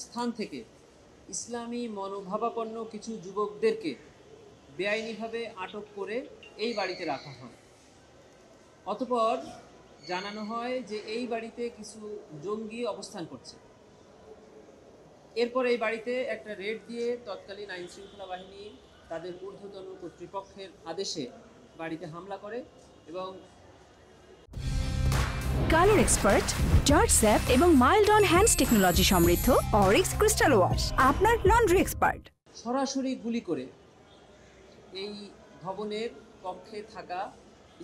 স্থান থেকে ইসলামী মনোভাবাপন্ন কিছু যুবকদেরকে বেআইনিভাবে আটক করে এই বাড়িতে রাখা হয়। অতঃপর জানানো হয় যে এই বাড়িতে কিছু জঙ্গি অবস্থান করছে। এরপর এই বাড়িতে একটা রেড দিয়ে তৎকালীন আইন শৃঙ্খলা বাহিনী তাদের ঊর্ধ্বতন কর্তৃপক্ষের আদেশে বাড়িতে হামলা করে এবং কালার এক্সপার্ট, জর্জ স্যাপ এবং মাইল্ড অন হ্যান্ডস টেকনোলজি সমৃদ্ধ অরিক্স ক্রিস্টাল ওয়াশ আপনার লন্ড্রি এক্সপার্ট সরাসরি গুলি করে এই ভবনের কক্ষে থাকা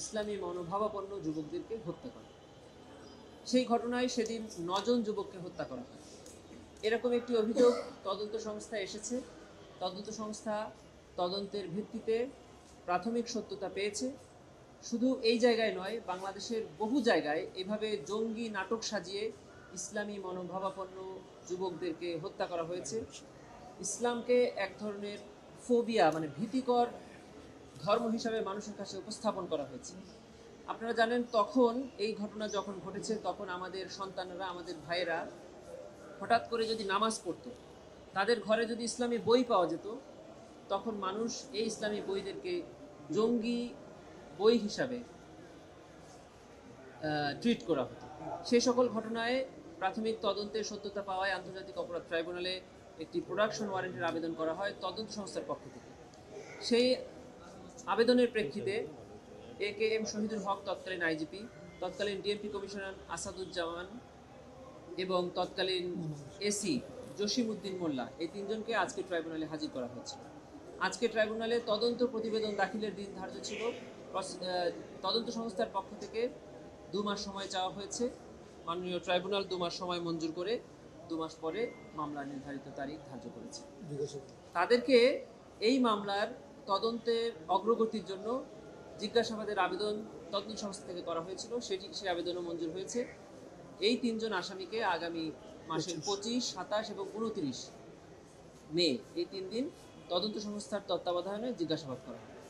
ইসলামী মনোভাবাপন্ন যুবকদেরকে হত্যা করে। সেই ঘটনায় সেদিন 9 জন যুবককে হত্যা করা হয়। এরকম একটি অভিযোগ তদন্ত সংস্থা এসেছে। তদন্ত সংস্থা তদন্তের ভিত্তিতে প্রাথমিক সত্যতা পেয়েছে। শুধু এই জায়গায় নয়, বাংলাদেশের বহু জায়গায় এভাবে জঙ্গি নাটক সাজিয়ে ইসলামী মনোভাবাপন্ন যুবকদেরকে হত্যা করা হয়েছে। ইসলামকে এক ধরনের ফোবিয়া মানে ভীতিকর ধর্ম হিসাবে মানুষের কাছে উপস্থাপন করা হয়েছে। আপনারা জানেন, তখন এই ঘটনা যখন ঘটেছে তখন আমাদের সন্তানরা, আমাদের ভাইয়েরা হঠাৎ করে যদি নামাজ পড়তো, তাদের ঘরে যদি ইসলামী বই পাওয়া যেত, তখন মানুষ এই ইসলামী বইদেরকে জঙ্গি বই হিসাবে ট্রিট করা হতো। সেই সকল ঘটনায় প্রাথমিক তদন্তে সত্যতা পাওয়ায় আন্তর্জাতিক অপরাধ ট্রাইব্যুনালে একটি প্রোডাকশন ওয়ারেন্টের আবেদন করা হয় তদন্ত সংস্থার পক্ষ থেকে। সেই আবেদনের প্রেক্ষিতে AKM শহীদুল হক তৎকালীন আইজিপি, তৎকালীন ডিএমপি কমিশনার আসাদুজ্জামান এবং তৎকালীন এসি জসিমউদ্দিন মোল্লা, এই তিনজনকে আজকে ট্রাইব্যুনালে হাজির করা হয়েছিল। আজকে ট্রাইব্যুনালে তদন্ত প্রতিবেদন দাখিলের দিন ধার্য ছিল। তদন্ত সংস্থার পক্ষ থেকে 2 মাস সময় চাওয়া হয়েছে। মাননীয় ট্রাইব্যুনাল 2 মাস সময় মঞ্জুর করে 2 মাস পরে মামলার নির্ধারিত তারিখ ধার্য করেছে। তাদেরকে এই মামলার তদন্তের অগ্রগতির জন্য জিজ্ঞাসাবাদের আবেদন তদন্ত সংস্থা থেকে করা হয়েছিল। সেই আবেদনও মঞ্জুর হয়েছে। এই 3 জন আসামিকে আগামী মাসের 25, 27 এবং 29 মে এই 3 দিন তদন্ত সংস্থার তত্ত্বাবধানে জিজ্ঞাসাবাদ করা হবে।